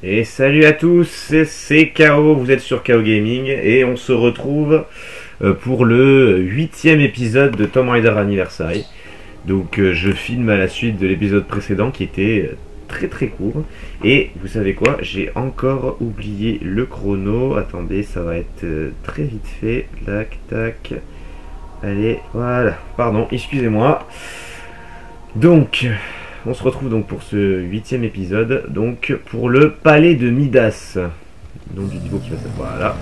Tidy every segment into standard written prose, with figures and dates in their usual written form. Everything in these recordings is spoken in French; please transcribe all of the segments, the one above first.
Et salut à tous, c'est KO, vous êtes sur KO Gaming et on se retrouve pour le 8e épisode de Tomb Raider Anniversary. Donc je filme à la suite de l'épisode précédent qui était très court. Et vous savez quoi, j'ai encore oublié le chrono. Attendez, ça va être très vite fait. Tac, tac. Allez, voilà. Pardon, excusez-moi. Donc... on se retrouve donc pour ce 8e épisode, donc pour le palais de Midas. Donc du niveau qui va s'appeler. Voilà.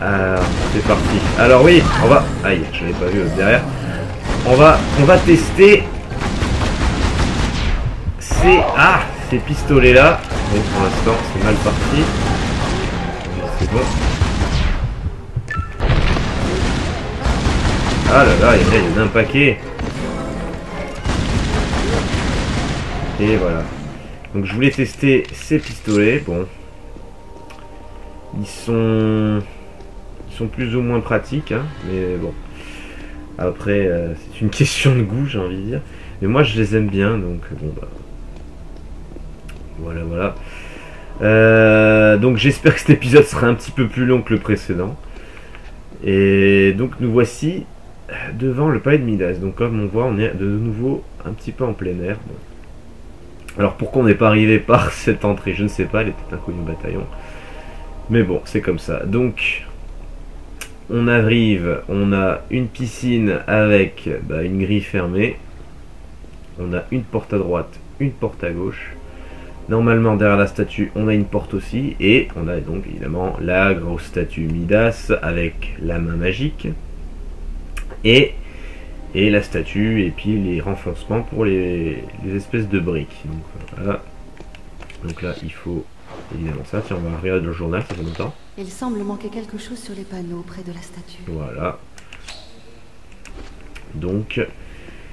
Alors, c'est parti. Alors oui, on va... aïe, je l'avais pas vu derrière. On va tester ces pistolets là. Donc pour l'instant c'est mal parti. C'est bon. Ah là là, il y en a un paquet. Et voilà. Donc je voulais tester ces pistolets. Bon. Ils sont plus ou moins pratiques. Hein, mais bon. Après, c'est une question de goût, j'ai envie de dire. Mais moi, je les aime bien. Donc, bon, bah. Voilà. Donc j'espère que cet épisode sera un petit peu plus long que le précédent. Et donc nous voici devant le palais de Midas. Donc comme on voit, on est de nouveau un petit peu en plein air. Bon. Alors pourquoi on n'est pas arrivé par cette entrée, je ne sais pas, elle était inconnue au bataillon. Mais bon, c'est comme ça. Donc, on arrive, on a une piscine avec une grille fermée. On a une porte à droite, une porte à gauche. Normalement, derrière la statue, on a une porte aussi. Et on a donc évidemment la grosse statue Midas avec la main magique. Et la statue, et puis les renfoncements pour les espèces de briques. Donc voilà. Donc là, il faut évidemment ça. Tiens, on va regarder le journal, ça fait longtemps. Il semble manquer quelque chose sur les panneaux près de la statue. Voilà. Donc,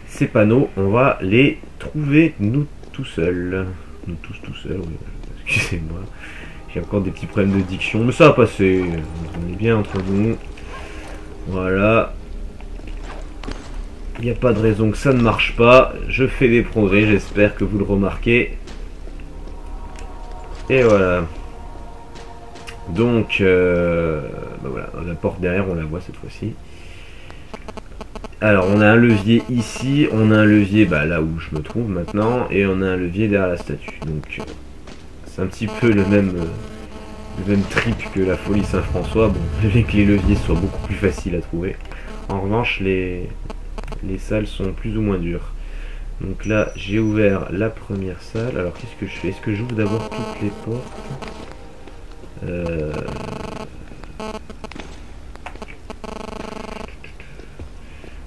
ces panneaux, on va les trouver nous tout seuls. Nous tous tout seuls, oui. Excusez-moi. J'ai encore des petits problèmes de diction, mais ça va passer. On est bien entre nous. Voilà. Il n'y a pas de raison que ça ne marche pas. Je fais des progrès, j'espère que vous le remarquez. Et voilà. Donc, voilà, la porte derrière, on la voit cette fois-ci. Alors, on a un levier ici, on a un levier là où je me trouve maintenant, et on a un levier derrière la statue. Donc, c'est un petit peu le même trip que la folie Saint-François. Bon, bien que les leviers soient beaucoup plus faciles à trouver. En revanche, les salles sont plus ou moins dures. Donc là, j'ai ouvert la première salle. Alors, qu'est-ce que je fais? Est-ce que j'ouvre d'abord toutes les portes?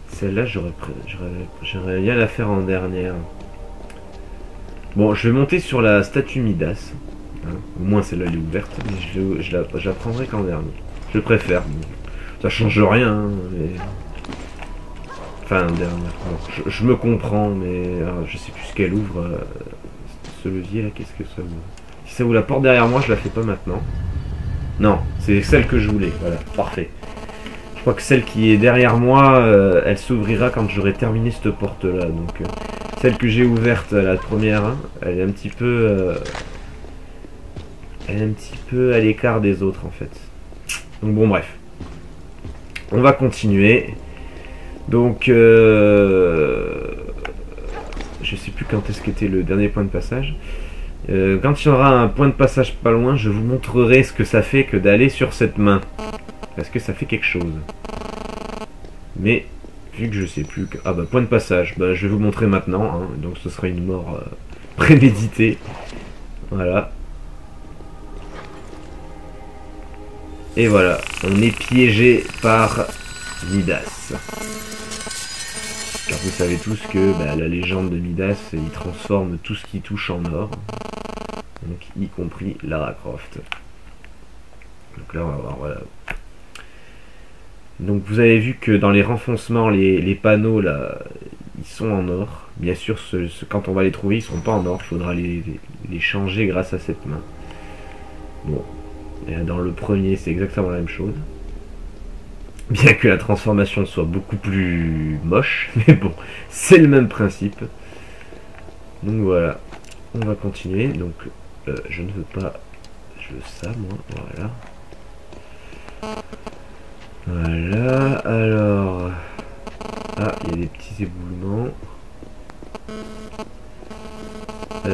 Celle-là, j'aimerais bien la faire en dernière. Bon, je vais monter sur la statue Midas. Hein. Au moins, celle-là, elle est ouverte. Mais je la prendrai qu'en dernier. Je préfère. Bon, ça change rien. Hein, mais... enfin, dernière. Bon, je me comprends, mais alors, je sais plus ce qu'elle ouvre. Ce levier là, qu'est-ce que ça ouvre? Si ça ouvre la porte derrière moi, je la fais pas maintenant. Non, c'est celle que je voulais. Voilà, parfait. Je crois que celle qui est derrière moi, elle s'ouvrira quand j'aurai terminé cette porte là. Donc, celle que j'ai ouverte, la première, hein, elle est un petit peu. Elle est un petit peu à l'écart des autres en fait. Donc, bon, bref. On va continuer. Donc, je sais plus quand est-ce qu'était le dernier point de passage. Quand il y aura un point de passage pas loin, je vous montrerai ce que ça fait que d'aller sur cette main. Parce que ça fait quelque chose. Mais, vu que je sais plus que... ah point de passage, je vais vous montrer maintenant. Hein, donc ce sera une mort préméditée. Voilà. Et voilà, on est piégé par Midas. Car vous savez tous que la légende de Midas, il transforme tout ce qui touche en or. Donc y compris Lara Croft. Donc là on va voir, voilà. Donc vous avez vu que dans les renfoncements, les panneaux là, ils sont en or. Bien sûr, quand on va les trouver, ils sont pas en or. Il faudra les changer grâce à cette main. Bon, et dans le premier, c'est exactement la même chose. Bien que la transformation soit beaucoup plus moche, mais bon, c'est le même principe. Donc voilà, on va continuer. Donc je ne veux pas... Je veux ça, moi. Voilà. Voilà, alors... Ah, il y a des petits éboulements. Oui.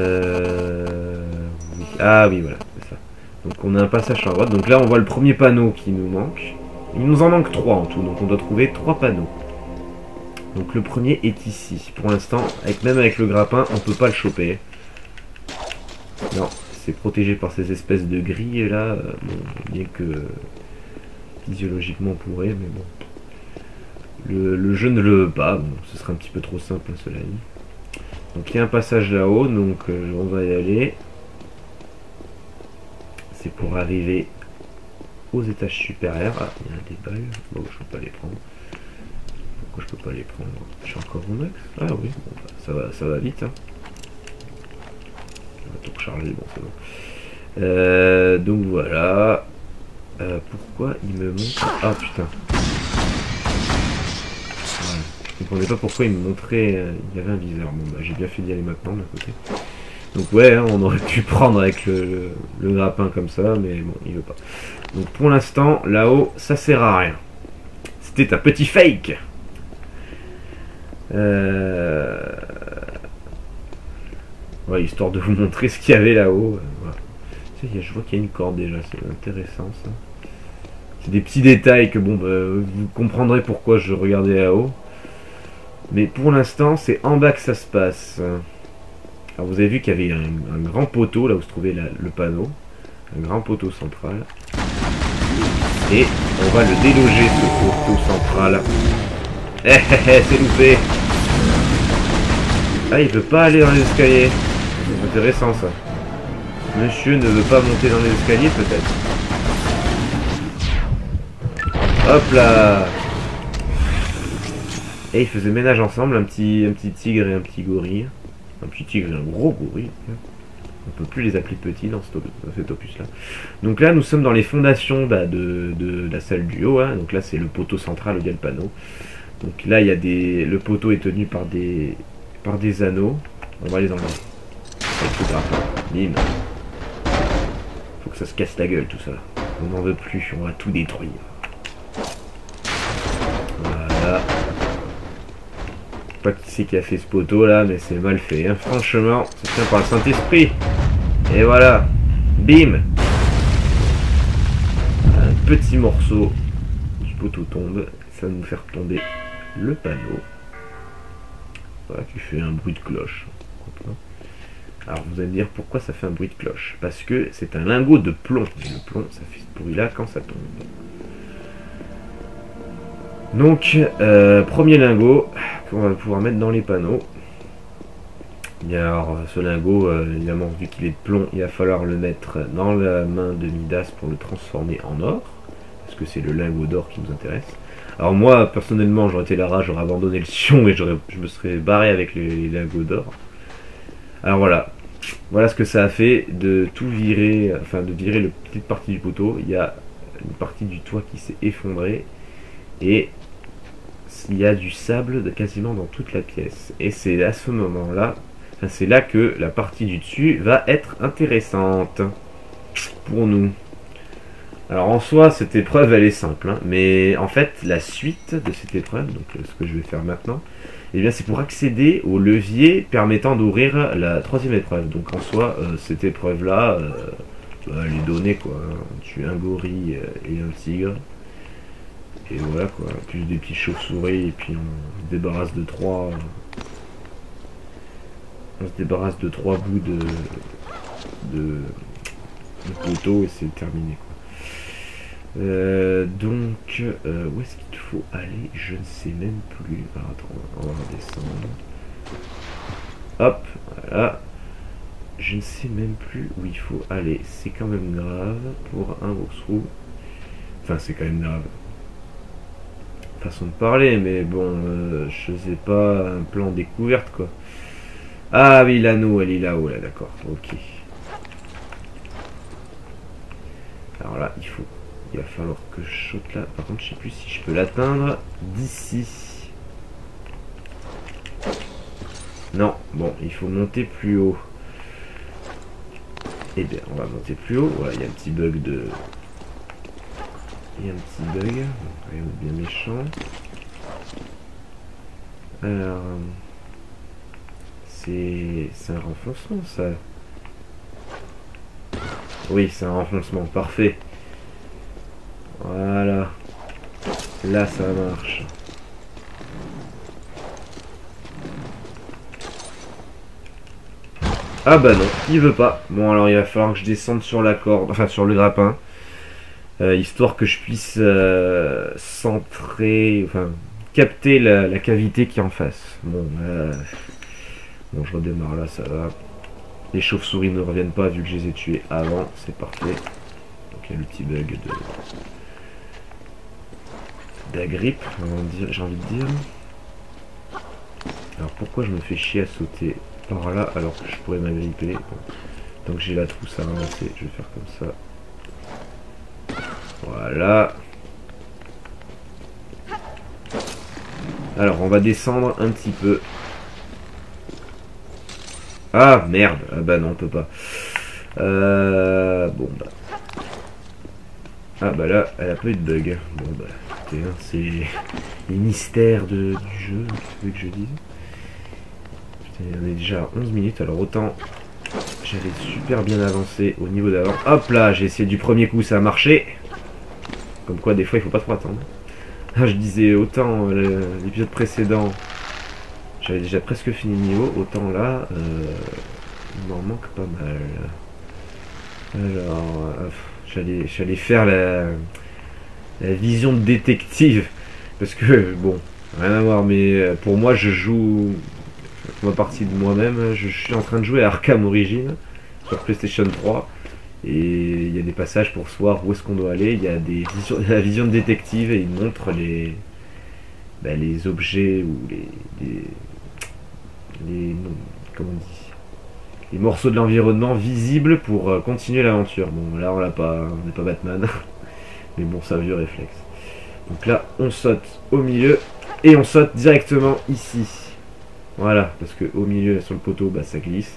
Ah oui, voilà, c'est ça. Donc on a un passage à droite. Donc là, on voit le premier panneau qui nous manque. Il nous en manque 3 en tout, donc on doit trouver 3 panneaux. Donc le premier est ici. Pour l'instant, même avec le grappin, on peut pas le choper. Non, c'est protégé par ces espèces de grilles là. Bon, bien que physiologiquement on pourrait, mais bon. Le jeu ne le veut pas, bon, ce serait un petit peu trop simple cela dit. Donc il y a un passage là-haut, donc on va y aller. C'est pour arriver aux étages supérieurs. Ah, il y a des balles. Bon, je peux pas les prendre. Pourquoi je peux pas les prendre? Je suis encore au max. Ah oui, bon, bah, ça va vite. Hein. On va tout recharger, bon c'est bon. Donc voilà. Pourquoi il me montre... Ah putain. Voilà. Je comprenais pas pourquoi il me montrait... il y avait un viseur. Bon bah j'ai bien fait d'y aller maintenant d'un côté. Donc ouais, hein, on aurait pu prendre avec le grappin comme ça, mais bon, il veut pas. Donc pour l'instant, là-haut, ça sert à rien. C'était un petit fake. Ouais, histoire de vous montrer ce qu'il y avait là-haut. Voilà. Je vois qu'il y a une corde déjà, c'est intéressant ça. C'est des petits détails que bon, bah, vous comprendrez pourquoi je regardais là-haut. Mais pour l'instant, c'est en bas que ça se passe. Alors vous avez vu qu'il y avait un grand poteau là où se trouvait le panneau. Un grand poteau central. Et on va le déloger ce poteau central. Eh c'est loupé. Ah, il veut pas aller dans les escaliers. C'est intéressant ça. Monsieur ne veut pas monter dans les escaliers peut-être. Hop là. Et ils faisaient ménage ensemble, un petit tigre et un petit gorille. Un petit tigre et un gros gorille. On peut plus les appeler petits dans cet opus là. Donc là nous sommes dans les fondations de la salle du haut. Hein. Donc là c'est le poteau central où il y a le panneau. Donc là il y a le poteau est tenu par des anneaux. On va les enlever. Avec le grappin. Bim. Faut que ça se casse la gueule tout ça. On n'en veut plus, on va tout détruire. Voilà. Pas qui c'est qui a fait ce poteau là, mais c'est mal fait. Hein. Franchement, ça tient par le Saint-Esprit. Et voilà. Bim. Un petit morceau du poteau tombe. Ça va nous faire tomber le panneau. Voilà, qui fait un bruit de cloche. Alors vous allez me dire pourquoi ça fait un bruit de cloche. Parce que c'est un lingot de plomb. Et le plomb, ça fait ce bruit là quand ça tombe. Donc, premier lingot qu'on va pouvoir mettre dans les panneaux. Et alors, ce lingot, évidemment, vu qu'il est de plomb, il va falloir le mettre dans la main de Midas pour le transformer en or. Parce que c'est le lingot d'or qui nous intéresse. Alors moi, personnellement, j'aurais été la rage, j'aurais abandonné le sion et je me serais barré avec les lingots d'or. Alors voilà. Voilà ce que ça a fait de tout virer, enfin de virer la petite partie du poteau. Il y a une partie du toit qui s'est effondrée. Et il y a du sable quasiment dans toute la pièce. Et c'est à ce moment-là, enfin, c'est là que la partie du dessus va être intéressante pour nous. Alors en soi, cette épreuve, elle est simple. Hein, mais en fait, la suite de cette épreuve, donc ce que je vais faire maintenant, eh bien, c'est pour accéder au levier permettant d'ouvrir la troisième épreuve. Donc en soi, cette épreuve-là, elle est donnée quoi. Hein. Tu es un gorille et un tigre. Et voilà quoi, plus des petites chauves-souris et puis on se débarrasse de trois. On se débarrasse de 3 bouts de poteau et c'est terminé quoi. Donc où est-ce qu'il faut aller? Je ne sais même plus. Alors, attends, on va redescendre. Hop, voilà. Je ne sais même plus où il faut aller. C'est quand même grave pour un bourse-roux. Enfin c'est quand même grave. Façon de parler, mais bon, je faisais pas un plan découverte quoi. Ah oui, l'anneau, elle est là-haut, là, d'accord, ok. Alors là, il va falloir que je saute là. Par contre, je sais plus si je peux l'atteindre d'ici. Non, bon, il faut monter plus haut. Et bien, on va monter plus haut. Voilà, il y a un petit bug de... Il y a un petit bug. Rien de bien méchant. Alors... C'est un renfoncement, ça. Oui, c'est un renfoncement. Parfait. Voilà. Là, ça marche. Ah bah non, il veut pas. Bon, alors il va falloir que je descende sur la corde, enfin sur le grappin, histoire que je puisse centrer, enfin capter la cavité qui est en face. Bon, bon, je redémarre là, ça va. Les chauves-souris ne reviennent pas vu que je les ai tués avant, c'est parfait. Donc il y a le petit bug d'agrippe, j'ai envie de dire. Alors pourquoi je me fais chier à sauter par là alors que je pourrais m'agripper? Bon. Tant que j'ai la trousse à ramasser, je vais faire comme ça. Voilà. Alors on va descendre un petit peu. Ah merde. Ah bah non, on peut pas. Bon bah. Ah bah là, elle a pas eu de bug. Bon bah écoutez, hein, c'est les mystères du jeu, qu'est-ce que je dise. Putain, on est déjà à 11 minutes, alors autant j'avais super bien avancé au niveau d'avant. Hop là, j'ai essayé du premier coup, ça a marché. Comme quoi des fois il faut pas trop attendre. Je disais autant l'épisode précédent, j'avais déjà presque fini le niveau, autant là, il m'en manque pas mal. Alors, j'allais faire la vision de détective, parce que, bon, rien à voir, mais pour moi, je joue, pour ma partie de moi-même, je suis en train de jouer à Arkham Origins, sur PlayStation 3, et il y a des passages pour se voir où est-ce qu'on doit aller, il y a la vision de détective, et il montre les objets, ou comment on dit, les morceaux de l'environnement visibles pour continuer l'aventure. Bon, là on l'a pas, on n'est pas Batman, mais bon, ça vieux réflexe. Donc là, on saute au milieu et on saute directement ici. Voilà, parce que au milieu sur le poteau, bah ça glisse.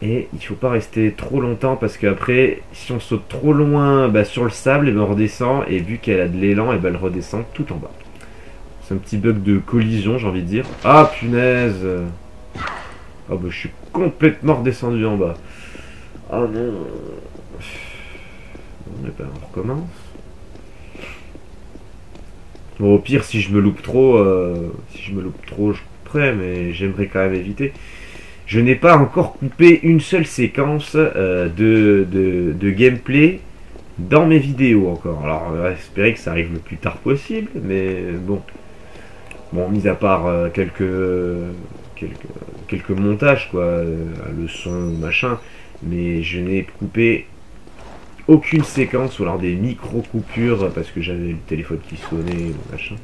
Et il faut pas rester trop longtemps parce qu'après, si on saute trop loin sur le sable, et ben on redescend et vu qu'elle a de l'élan, et ben elle redescend tout en bas. C'est un petit bug de collision, j'ai envie de dire. Ah punaise! Ah bah je suis complètement redescendu en bas. Ah non. Bon, ben, on recommence. Bon, au pire, si je me loupe trop, je couperai, mais j'aimerais quand même éviter. Je n'ai pas encore coupé une seule séquence de gameplay dans mes vidéos encore. Alors, on va espérer que ça arrive le plus tard possible, mais bon. Bon, mis à part quelques montages, quoi, le son, machin, mais je n'ai coupé aucune séquence ou alors des micro-coupures parce que j'avais le téléphone qui sonnait, machin.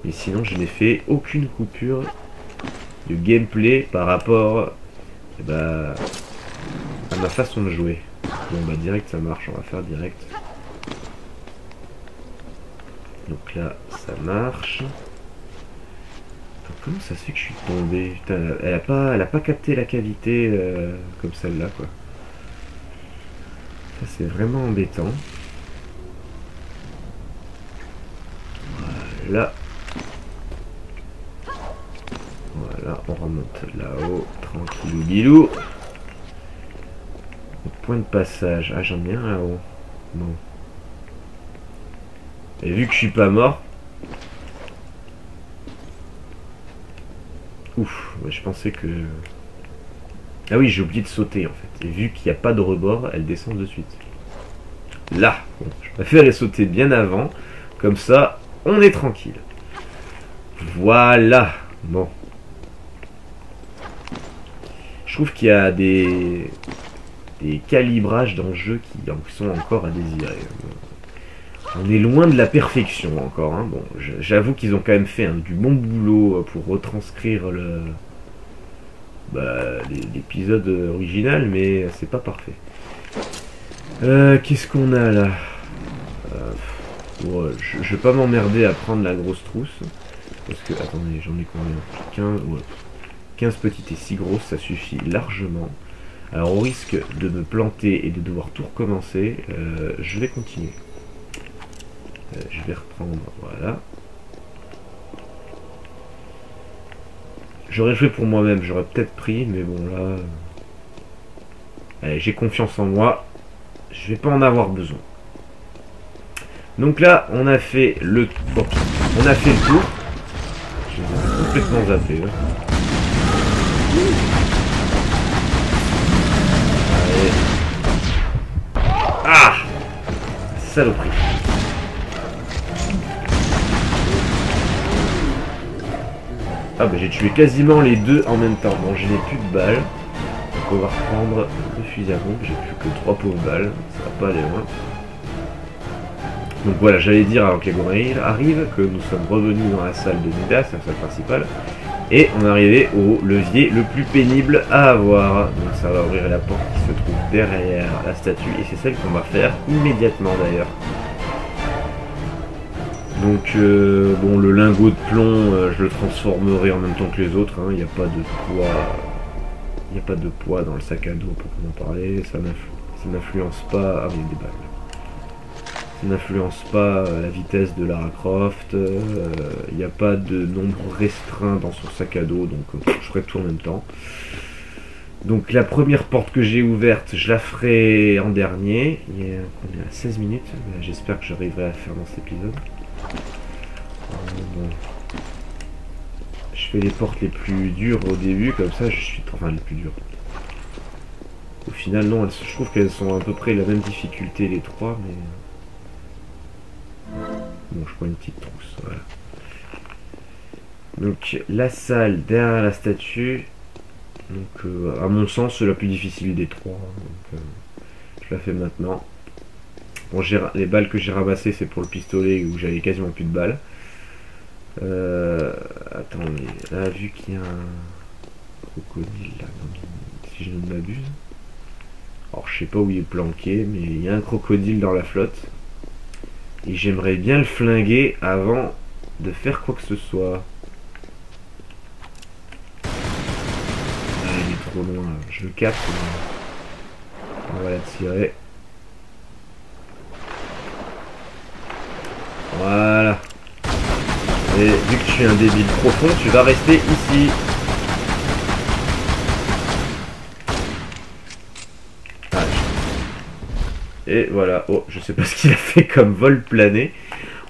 Mais sinon, je n'ai fait aucune coupure de gameplay par rapport à ma façon de jouer. Bon, bah, direct, ça marche, on va faire direct. Donc là, ça marche. Comment ça se fait que je suis tombé? Putain, elle a pas capté la cavité comme celle-là, quoi. Ça, c'est vraiment embêtant. Voilà. Voilà, on remonte là-haut. Tranquillou bilou. Le point de passage. Ah, j'en ai un là-haut. Bon. Et vu que je suis pas mort... Ouf, je pensais que... Ah oui, j'ai oublié de sauter en fait. Et vu qu'il n'y a pas de rebord, elle descend de suite. Là, bon, je préfère les sauter bien avant. Comme ça, on est tranquille. Voilà. Bon. Je trouve qu'il y a des calibrages dans le jeu qui sont encore à désirer. On est loin de la perfection encore. Hein. Bon, j'avoue qu'ils ont quand même fait du bon boulot pour retranscrire l'épisode original, mais c'est pas parfait. Qu'est-ce qu'on a là? Bon, je vais pas m'emmerder à prendre la grosse trousse. Parce que, attendez, j'en ai combien? 15, ouais. 15 petites et 6 grosses, ça suffit largement. Alors au risque de me planter et de devoir tout recommencer, je vais continuer. Je vais reprendre, voilà. J'aurais joué pour moi-même, j'aurais peut-être pris, mais bon là... Allez, j'ai confiance en moi. Je vais pas en avoir besoin. Donc là, on a fait le... Bon, on a fait le tour. Je vais complètement zappé. Là. Allez. Ah, saloperie. Ah bah j'ai tué quasiment les deux en même temps. Bon, je n'ai plus de balles. Donc on va reprendre le fusil à pompe. J'ai plus que 3 pauvres balles. Ça va pas aller loin. Donc voilà, j'allais dire avant que les gorilles arrivent que nous sommes revenus dans la salle de Midas, la salle principale. Et on est arrivé au levier le plus pénible à avoir. Donc ça va ouvrir la porte qui se trouve derrière la statue. Et c'est celle qu'on va faire immédiatement d'ailleurs. Donc bon, le lingot de plomb, je le transformerai en même temps que les autres. Il n'y a pas de poids. Il n'y a pas de poids dans le sac à dos pour en parler. Ça n'influence pas. Ah oui, des balles. Ça n'influence pas la vitesse de Lara Croft. Il n'y a pas de nombre restreint dans son sac à dos. Donc je ferai tout en même temps. Donc la première porte que j'ai ouverte, je la ferai en dernier. Il y a combien 16 minutes. J'espère que j'arriverai à faire dans cet épisode. Bon. Je fais les portes les plus dures au début, comme ça je suis... Enfin les plus dures. Au final non, je trouve qu'elles sont à peu près la même difficulté les trois, mais... Bon, je prends une petite trousse, voilà. Donc la salle derrière la statue, donc à mon sens c'est la plus difficile des trois, donc, je la fais maintenant. Bon, les balles que j'ai ramassées c'est pour le pistolet où j'avais quasiment plus de balles. Attendez, là vu qu'il y a un crocodile là, si je ne m'abuse. Alors je sais pas où il est planqué, mais il y a un crocodile dans la flotte. Et j'aimerais bien le flinguer avant de faire quoi que ce soit. Ah, il est trop loin là. Je le capte. On va la tirer. Voilà. Et vu que je suis un débile profond, tu vas rester ici. Ah, et voilà. Oh, je sais pas ce qu'il a fait comme vol plané.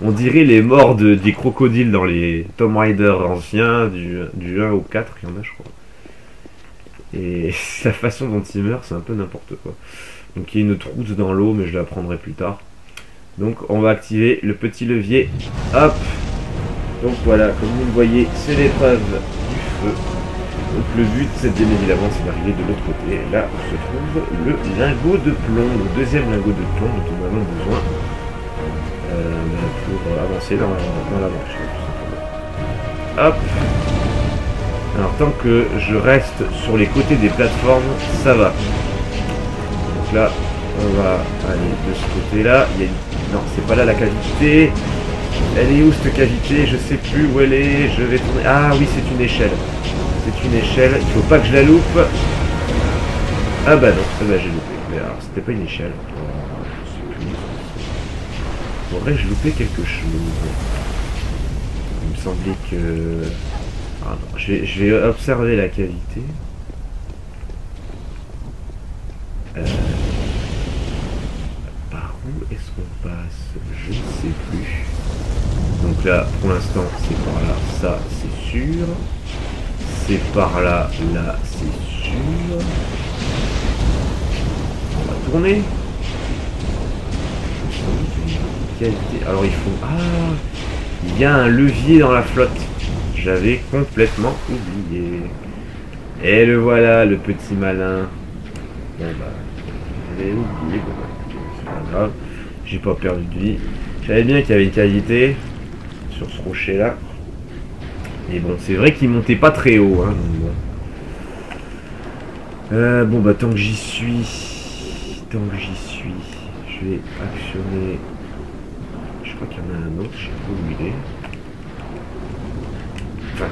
On dirait les morts des crocodiles dans les Tomb Raider anciens, du 1 au 4, il y en a je crois. Et la façon dont il meurt, c'est un peu n'importe quoi. Donc il y a une trousse dans l'eau, mais je la prendrai plus tard. Donc on va activer le petit levier. Hop. Donc voilà, comme vous le voyez, c'est l'épreuve du feu. Donc le but, c'est bien évidemment, c'est d'arriver de l'autre côté. Là où se trouve le lingot de plomb, le deuxième lingot de plomb dont nous avons besoin pour avancer dans l'aventure. Hop. Alors tant que je reste sur les côtés des plateformes, ça va. Donc là, on va aller de ce côté-là. Il y a une... Non, c'est pas là la cavité. Elle est où cette cavité? Je sais plus où elle est. Je vais tourner. Ah oui, c'est une échelle. C'est une échelle. Il faut pas que je la loupe. Ah bah non, ah bah, j'ai loupé. Mais alors, c'était pas une échelle. Je sais plus. Aurais-je loupé quelque chose? Il me semblait que... Ah non, je vais observer la cavité. Par où est-ce qu'on passe? Je ne sais plus. Donc là, pour l'instant, c'est par là. Ça, c'est sûr. C'est par là. Là, c'est sûr. On va tourner. Alors, il faut... Ah, il y a un levier dans la flotte. J'avais complètement oublié. Et le voilà, le petit malin. Bon bah, j'avais oublié. Bon, bah, c'est pas grave. J'ai pas perdu de vie. Je savais bien qu'il y avait une cavité sur ce rocher là. Et bon, c'est vrai qu'il montait pas très haut. Hein, donc bon. Bon bah, tant que j'y suis, je vais actionner. Je crois qu'il y en a un autre. Je sais pas où il est. Enfin,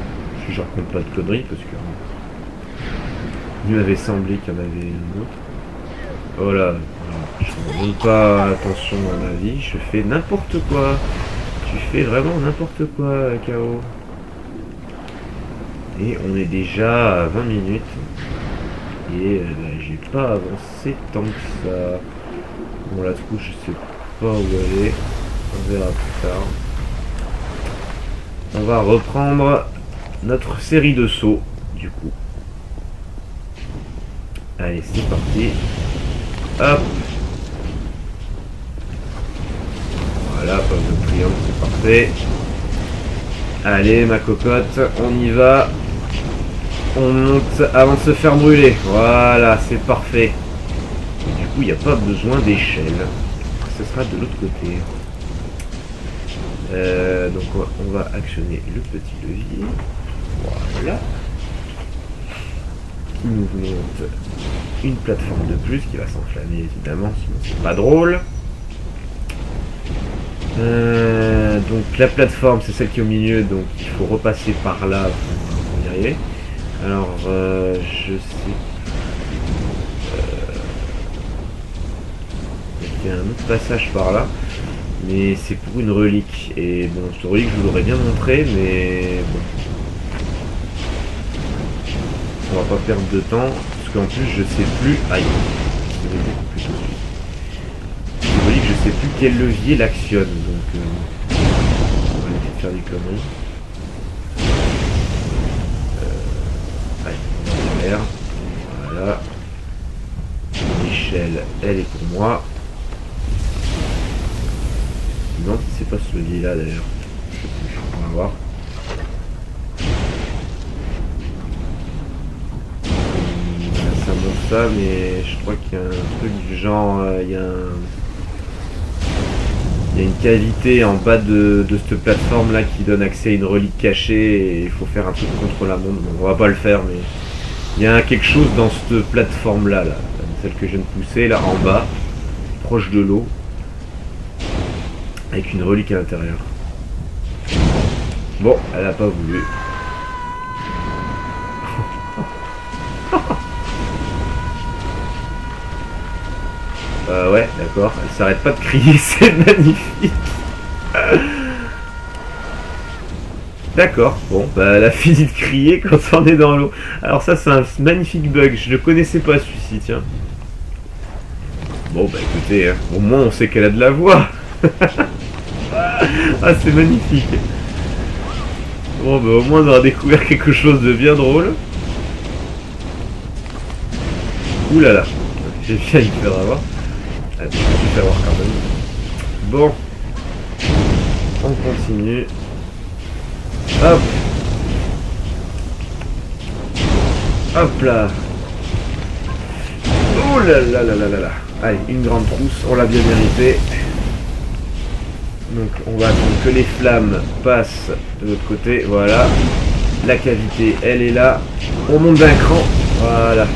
je raconte pas de conneries parce que Il m'avait semblé qu'il y en avait une autre. Oh là, je ne donne pas attention à ma vie, je fais n'importe quoi. Tu fais vraiment n'importe quoi, KO. Et on est déjà à 20 minutes. Et j'ai pas avancé tant que ça. Bon, la trousse, je sais pas où aller. On verra plus tard. On va reprendre notre série de sauts, du coup. Allez, c'est parti. Hop. Voilà, pas de triangle, c'est parfait. Allez, ma cocotte, on y va. On monte avant de se faire brûler. Voilà, c'est parfait. Du coup, il n'y a pas besoin d'échelle. Ce sera de l'autre côté. Donc, on va actionner le petit levier. Voilà. Qui nous monte une plateforme de plus qui va s'enflammer, évidemment, sinon c'est pas drôle. Donc, la plateforme, c'est celle qui est au milieu, donc il faut repasser par là pour y arriver. Alors, je sais. Il y a un autre passage par là, mais c'est pour une relique. Et bon, cette relique, je vous l'aurais bien montré, mais bon. On va pas perdre de temps, parce qu'en plus, je sais plus. Aïe, c'est beaucoup plus tôt. Cette relique, je sais plus quel levier l'actionne, donc on va essayer de faire des conneries. Voilà. L'échelle, elle est pour moi. Non, c'est pas ce levier là d'ailleurs. On va voir. Ça monte ça, mais je crois qu'il y a un truc du genre. Il y a une cavité en bas de cette plateforme là qui donne accès à une relique cachée et il faut faire un truc contre la montre. Bon, on va pas le faire, mais il y a quelque chose dans cette plateforme là, celle que je viens de pousser là en bas, proche de l'eau, avec une relique à l'intérieur. Bon, elle a pas voulu. Ouais, d'accord, elle s'arrête pas de crier, c'est magnifique. D'accord, bon, bah elle a fini de crier quand on est dans l'eau. Alors ça c'est un magnifique bug, je ne connaissais pas celui-ci, tiens. Bon bah écoutez, hein, au moins on sait qu'elle a de la voix. Ah c'est magnifique. Bon bah au moins on aura découvert quelque chose de bien drôle. Ouh là là, j'ai bien y faire avoir. Ah, je vais faire voir quand même. Bon, on continue. Hop. Hop là. Oh là là là là là là. Allez, une grande trousse, on l'a bien mérité. Donc on va attendre que les flammes passent de l'autre côté. Voilà. La cavité, elle est là. On monte d'un cran. Voilà.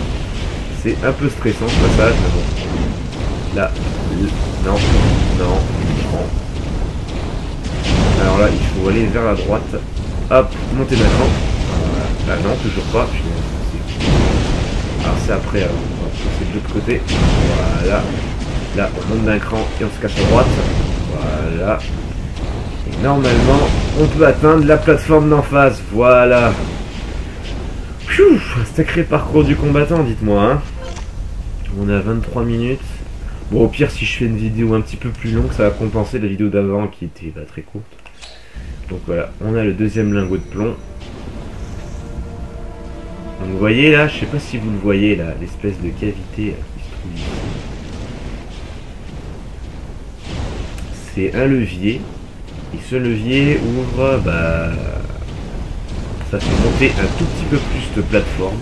C'est un peu stressant ce passage, mais bon. Là. Non. Non. Non. Alors là, il faut aller vers la droite. Hop, monter d'un cran. Voilà. Là, non, toujours pas. Alors c'est après, alors. C'est de l'autre côté. Voilà. Là, on monte d'un cran et on se cache à droite. Voilà. Et normalement, on peut atteindre la plateforme d'en face. Voilà. Pfiou, un sacré parcours du combattant, dites-moi. Hein. On a 23 minutes. Bon, au pire, si je fais une vidéo un petit peu plus longue, ça va compenser la vidéo d'avant qui était pas très courte. Donc voilà, on a le deuxième lingot de plomb. Donc vous voyez là, je sais pas si vous le voyez là, l'espèce de cavité là, qui se trouve ici. C'est un levier. Et ce levier ouvre, bah, ça fait monter un tout petit peu plus de plateforme.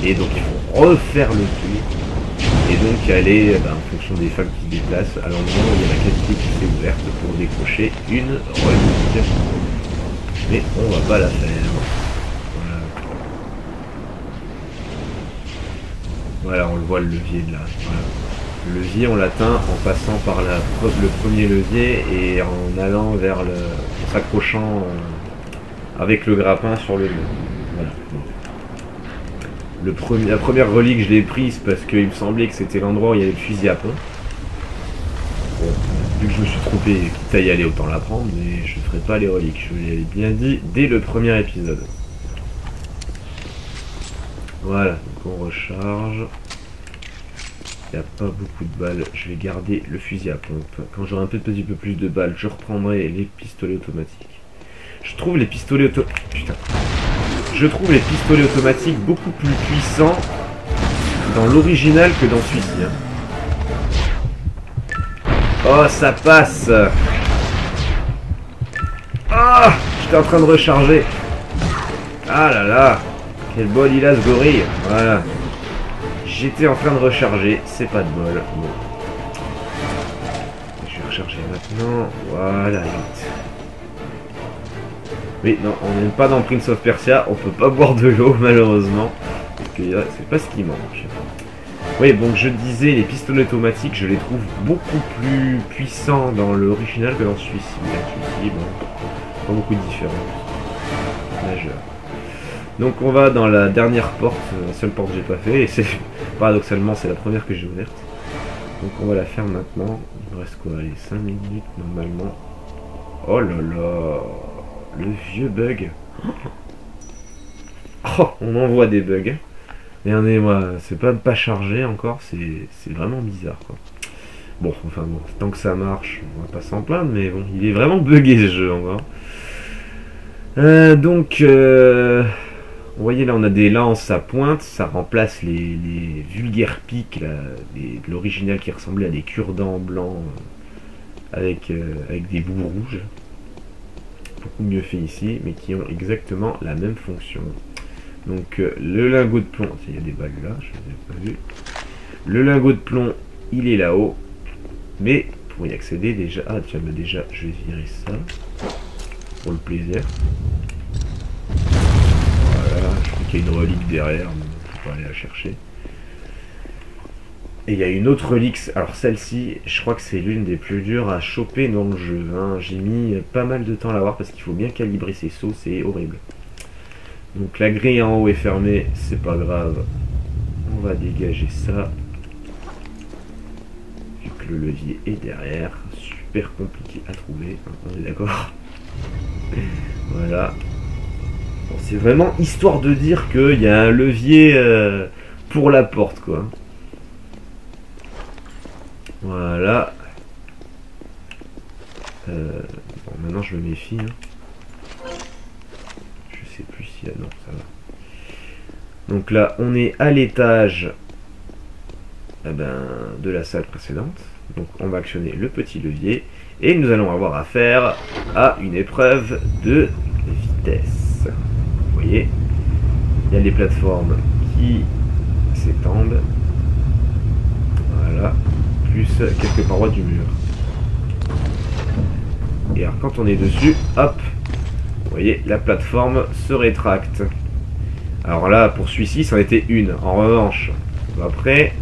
Et donc il faut refaire le tour. Et donc aller, bah, en fonction des femmes qui se déplacent, à l'endroit où il y a la cavité qui s'est ouverte pour décrocher une relique. Mais on va pas la faire. Voilà. Voilà, on le voit le levier de là. Voilà. Le levier, on l'atteint en passant par le premier levier et en allant vers le... en s'accrochant avec le grappin sur le mur. Voilà. La première relique, je l'ai prise parce qu'il me semblait que c'était l'endroit où il y avait le fusil à pompe. Bon, vu que je me suis trompé, quitte à y aller, autant la prendre, mais je ne ferai pas les reliques. Je l'avais bien dit dès le premier épisode. Voilà, donc on recharge. Il n'y a pas beaucoup de balles. Je vais garder le fusil à pompe. Quand j'aurai un petit peu plus de balles, je reprendrai les pistolets automatiques. Je trouve les pistolets automatiques beaucoup plus puissants dans l'original que dans celui-ci. Oh, ça passe. Ah, j'étais en train de recharger. Ah là là. Quel bol il a ce gorille. Voilà. J'étais en train de recharger. C'est pas de bol. Bon. Je vais recharger maintenant. Voilà, vite. Oui, non, on n'est pas dans Prince of Persia. On peut pas boire de l'eau, malheureusement. C'est pas ce qui manque. Oui, donc je disais, les pistolets automatiques, je les trouve beaucoup plus puissants dans l'original que dans celui-ci. Celui-ci, bon, pas beaucoup de différence majeure. Donc on va dans la dernière porte, la seule porte que j'ai pas fait, et c'est paradoxalement c'est la première que j'ai ouverte. Donc on va la faire maintenant. Il me reste quoi? Allez, 5 minutes normalement. Oh là là, le vieux bug. Oh, on en voit des bugs. Regardez-moi, c'est pas chargé encore, c'est vraiment bizarre quoi. Bon, enfin bon, tant que ça marche, on va pas s'en plaindre, mais bon, il est vraiment buggé ce jeu encore. Vous voyez là, on a des lances à pointe, ça remplace les vulgaires pics là, de l'original qui ressemblait à des cure-dents blancs avec des bouts rouges. Beaucoup mieux fait ici, mais qui ont exactement la même fonction. Donc le lingot de plomb, il y a des balles là, je ne les ai pas vues. Le lingot de plomb, il est là-haut. Mais pour y accéder déjà... Ah tiens, bah déjà, je vais virer ça. Pour le plaisir. Voilà, je crois qu'il y a une relique derrière, mais je vais pas aller la chercher. Et il y a une autre relique, alors celle-ci, je crois que c'est l'une des plus dures à choper dans le jeu. Hein. J'ai mis pas mal de temps à l'avoir parce qu'il faut bien calibrer ses sauts, c'est horrible. Donc la grille en haut est fermée, c'est pas grave. On va dégager ça. Vu que le levier est derrière, super compliqué à trouver, on est d'accord. Voilà. Bon, c'est vraiment histoire de dire qu'il y a un levier pour la porte, quoi. Voilà. Bon, maintenant je me méfie. Hein. Je sais plus si... non, ça va. Donc là, on est à l'étage de la salle précédente. Donc on va actionner le petit levier. Et nous allons avoir affaire à une épreuve de vitesse. Vous voyez, il y a les plateformes qui s'étendent. Voilà. Plus quelques parois du mur. Et alors quand on est dessus, hop, vous voyez, la plateforme se rétracte. Alors là, pour celui-ci, ça en était une. En revanche, après,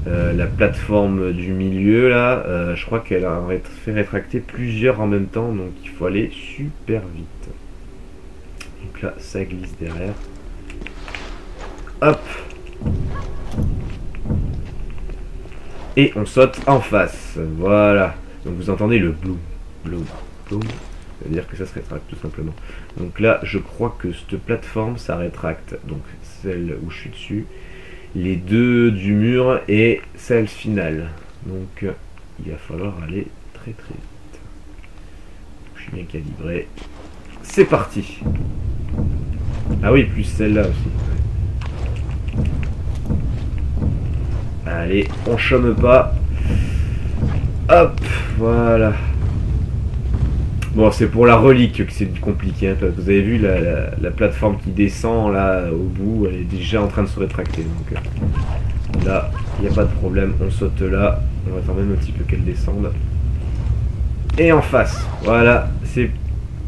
la plateforme du milieu, là, je crois qu'elle a fait rétracter plusieurs en même temps, donc il faut aller super vite. Donc là, ça glisse derrière. Hop. Et on saute en face. Voilà. Donc vous entendez le bloom, bloom, bloom. C'est-à-dire que ça se rétracte tout simplement. Donc là, je crois que cette plateforme, ça rétracte. Donc celle où je suis dessus, les deux du mur et celle finale. Donc il va falloir aller très très vite. Je suis bien calibré. C'est parti. Ah oui, plus celle-là aussi. Allez, on chôme pas. Hop, voilà. Bon, c'est pour la relique que c'est compliqué. Hein, vous avez vu la plateforme qui descend là au bout, elle est déjà en train de se rétracter. Donc là, il n'y a pas de problème. On saute là. On va attendre même un petit peu qu'elle descende. Et en face. Voilà, c'est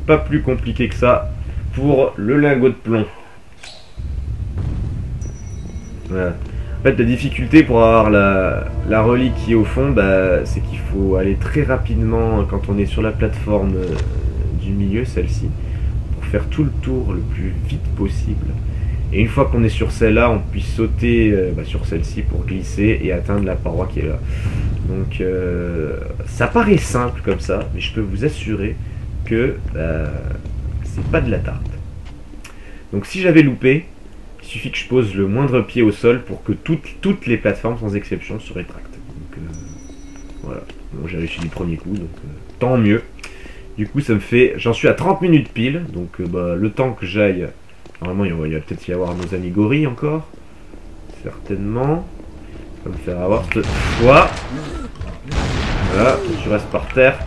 pas plus compliqué que ça pour le lingot de plomb. Voilà. En fait, la difficulté pour avoir la relique qui est au fond, c'est qu'il faut aller très rapidement quand on est sur la plateforme du milieu, celle-ci, pour faire tout le tour le plus vite possible. Et une fois qu'on est sur celle-là, on puisse sauter sur celle-ci pour glisser et atteindre la paroi qui est là. Donc ça paraît simple comme ça, mais je peux vous assurer que c'est pas de la tarte. Donc si j'avais loupé, il suffit que je pose le moindre pied au sol pour que toutes les plateformes sans exception se rétractent. Donc voilà, bon, j'ai réussi du premier coup, donc tant mieux. Du coup ça me fait, j'en suis à 30 minutes pile, donc le temps que j'aille, normalement il va peut-être y avoir nos amis gorilles encore, certainement. Ça va me faire avoir cette fois. Voilà, tu restes par terre.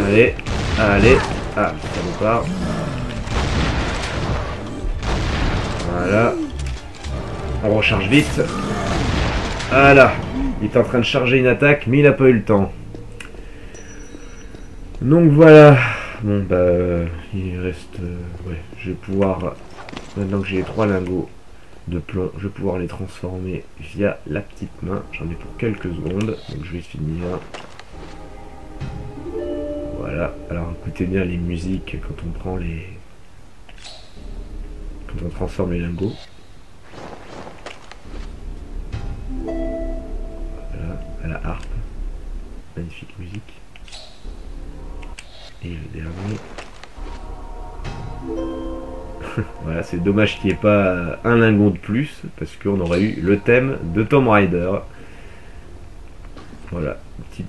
Allez, allez, ah, ça me part. Voilà. On recharge vite. Voilà. Il est en train de charger une attaque, mais il n'a pas eu le temps. Donc voilà. Bon il reste... ouais, je vais pouvoir... Maintenant que j'ai les 3 lingots de plomb, je vais pouvoir les transformer via la petite main. J'en ai pour quelques secondes. Donc je vais finir. Voilà. Alors écoutez bien les musiques quand on prend les... Quand on transforme les lingots. Voilà, à la harpe. Magnifique musique. Et le dernier. Voilà, c'est dommage qu'il n'y ait pas un lingot de plus, parce qu'on aurait eu le thème de Tomb Raider. Voilà, une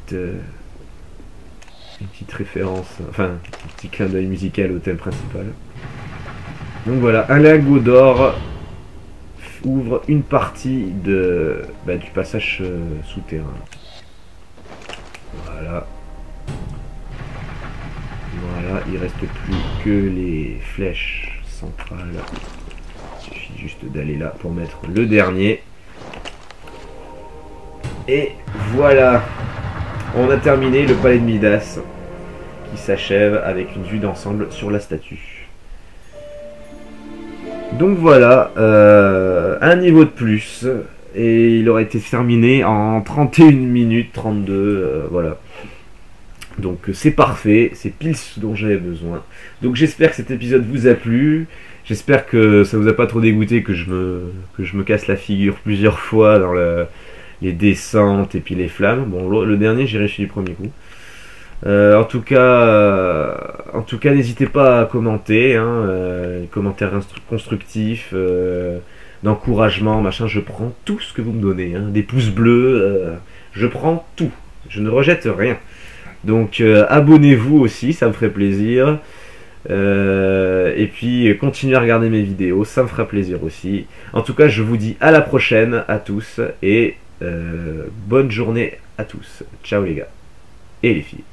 petite référence, enfin, un petit clin d'œil musical au thème principal. Donc voilà, un lingot d'or ouvre une partie du passage souterrain. Voilà. Voilà, il reste plus que les flèches centrales. Il suffit juste d'aller là pour mettre le dernier. Et voilà, on a terminé le palais de Midas qui s'achève avec une vue d'ensemble sur la statue. Donc voilà, un niveau de plus et il aurait été terminé en 31 minutes 32, voilà. Donc c'est parfait, c'est pile ce dont j'avais besoin. Donc j'espère que cet épisode vous a plu, j'espère que ça vous a pas trop dégoûté que je me casse la figure plusieurs fois dans les descentes et puis les flammes. Bon, le dernier j'ai réussi du premier coup. En tout cas, n'hésitez pas à commenter, hein, commentaires constructifs, d'encouragement, machin. Je prends tout ce que vous me donnez, hein, des pouces bleus, je prends tout, je ne rejette rien. Donc abonnez-vous aussi, ça me ferait plaisir. Et puis continuez à regarder mes vidéos, ça me fera plaisir aussi. En tout cas, je vous dis à la prochaine à tous et bonne journée à tous. Ciao les gars et les filles.